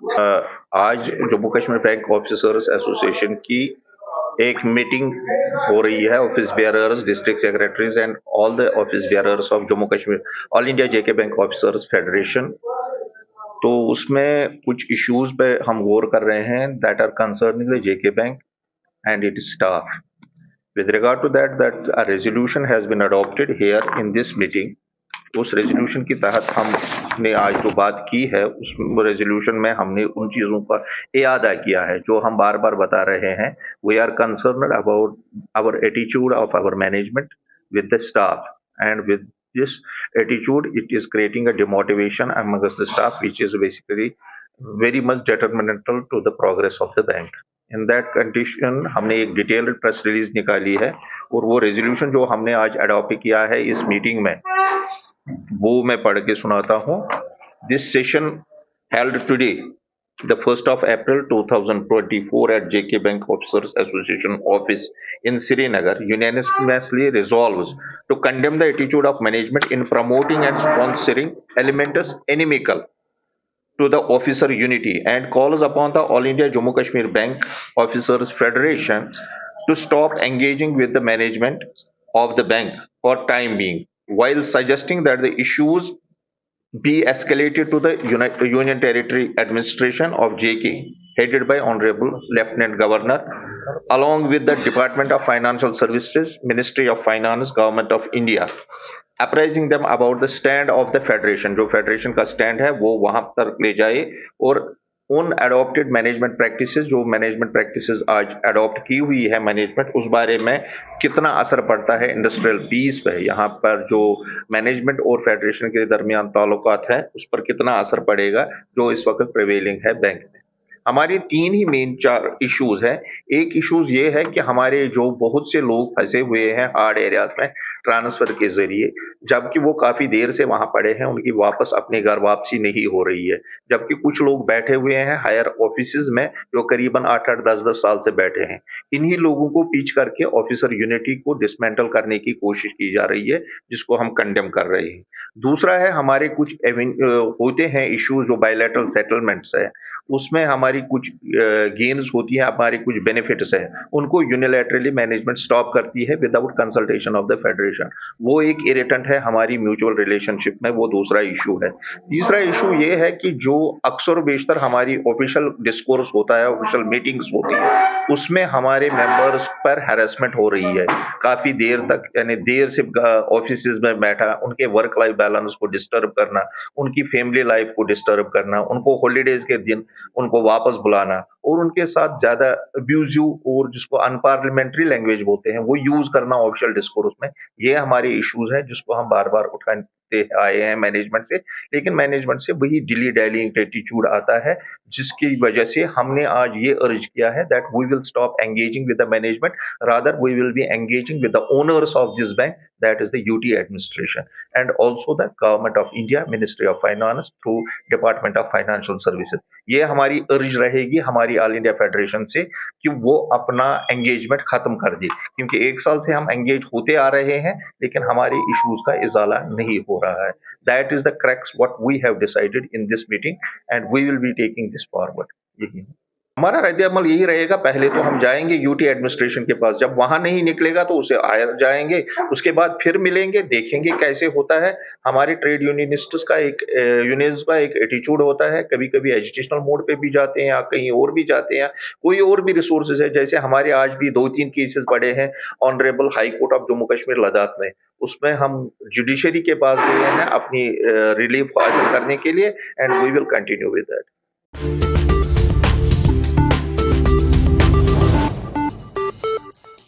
आज Jammu Kashmir bank officers association की एक मीटिंग हो रही है। Office bearers, district secretaries and all the office bearers of Jammu Kashmir, all India JK bank officers federation. तो उसमें कुछ इश्यूज पे हम गौर कर रहे हैं that are concerning the JK bank and its staff. With regard to that a resolution has been adopted here in this meeting. उस resolution के तहत हमने आज जो बात की है, उस रेजोल्यूशन में हमने उन चीजों का इयादा किया है जो हम बार बार बता रहे हैं। We are concerned about our attitude of our management with the staff, and with this attitude it is creating a demotivation amongst the staff, which is basically very much detrimental to the progress of the bank. In that condition हमने एक detailed press release निकाली है, और वो resolution जो हमने आज adopt किया है इस मीटिंग में, वो मैं पढ़ के सुनाता हूं। This session held today the 1st of April 2024 at JK Bank Officers Association office in Srinagar unanimously resolves to condemn the attitude of management in promoting and sponsoring elements inimical to the officer unity, and calls upon the All India Jammu Kashmir Bank Officers Federation to stop engaging with the management of the bank for time being, while suggesting that the issues be escalated to the Union Territory Administration of JK, headed by Honorable Lieutenant Governor, along with the Department of Financial Services, Ministry of Finance, Government of India, apprising them about the stand of the Federation। जो federation का stand है वो वहां तक ले जाए, और उन अडॉप्टेड मैनेजमेंट प्रैक्टिसेस, जो मैनेजमेंट प्रैक्टिसेस आज अडॉप्ट की हुई है मैनेजमेंट, उस बारे में कितना असर पड़ता है इंडस्ट्रियल पीस पे, यहाँ पर जो मैनेजमेंट और फेडरेशन के दरमियान ताल्लुकात है उस पर कितना असर पड़ेगा, जो इस वक्त प्रिवेलिंग है बैंक में। हमारी तीन ही मेन चार इश्यूज है। एक इश्यूज ये है कि हमारे जो बहुत से लोग फंसे हुए हैं हार्ड एरियाज में ट्रांसफर के जरिए, जबकि वो काफी देर से वहां पड़े हैं, उनकी वापस अपने घर वापसी नहीं हो रही है। जबकि कुछ लोग बैठे हुए हैं हायर ऑफिसेज में जो करीबन 8-8, 10-10 साल से बैठे हैं। इन्हीं लोगों को पीछ करके ऑफिसर यूनिटी को डिसमेंटल करने की कोशिश की जा रही है, जिसको हम कंडेम कर रहे हैं। दूसरा है, हमारे कुछ होते हैं इश्यूज जो बायलैटरल सेटलमेंट्स है, उसमें हमारी कुछ गेन्स होती है, हमारी कुछ बेनिफिट्स है, उनको यूनिलैटरली मैनेजमेंट स्टॉप करती है without consultation of the federation. वो एक इरिटेंट है हमारी म्यूचुअल रिलेशनशिप में, वो दूसरा इशू है। तीसरा इशू ये है कि जो अक्सर बेशतर हमारी ऑफिशियल डिस्कोर्स होता है, ऑफिशियल मीटिंग्स होती है, उसमें हमारे मेंबर्स पर हैरेसमेंट हो रही है काफी देर तक, यानी देर से ऑफिस में बैठा, उनके वर्क लाइफ बैलेंस को डिस्टर्ब करना, उनकी फैमिली लाइफ को डिस्टर्ब करना, उनको हॉलीडेज के दिन उनको वापस बुलाना, और उनके साथ ज्यादा अब्यूजिव और जिसको अनपार्लियामेंट्री लैंग्वेज बोलते हैं वो यूज करना ऑफिशियल डिस्कोर्स में। ये हमारे इश्यूज हैं जिसको हम बार बार उठाते आए हैं मैनेजमेंट से, लेकिन मैनेजमेंट से वही डिली डैलिंग एटीट्यूड आता है, जिसकी वजह से हमने आज ये अर्ज किया है that we will stop engaging with the management, rather we will be engaging with the owners of this bank, that is the UT administration, and also the government of India, Ministry of Finance through Department of Financial Services। ये हमारी अर्ज रहेगी हमारी all India federation से कि वो अपना engagement खत्म कर दे, क्योंकि 1 साल से हम एंगेज होते आ रहे हैं लेकिन हमारे इश्यूज का इजाला नहीं हो रहा है। That is the crux what we have decided in this meeting, and we will be taking this forward। यही हमारा रद्द-ए-अमल यही रहेगा। पहले तो हम जाएंगे यूटी एडमिनिस्ट्रेशन के पास, जब वहां नहीं निकलेगा तो उसे आया जाएंगे, उसके बाद फिर मिलेंगे, देखेंगे कैसे होता है। हमारे ट्रेड यूनियनिस्ट्स का एक एटीट्यूड होता है, कभी-कभी एजुकेशनल मोड पे भी जाते हैं या कहीं और भी जाते हैं, कोई और भी रिसोर्सेज है। जैसे हमारे आज भी 2-3 केसेस पड़े हैं honourable high court of Jammu Kashmir Ladakh में, उसमें हम जुडिशरी के पास गए हैं अपनी रिलीफ हासिल करने के लिए, and we will continue with that.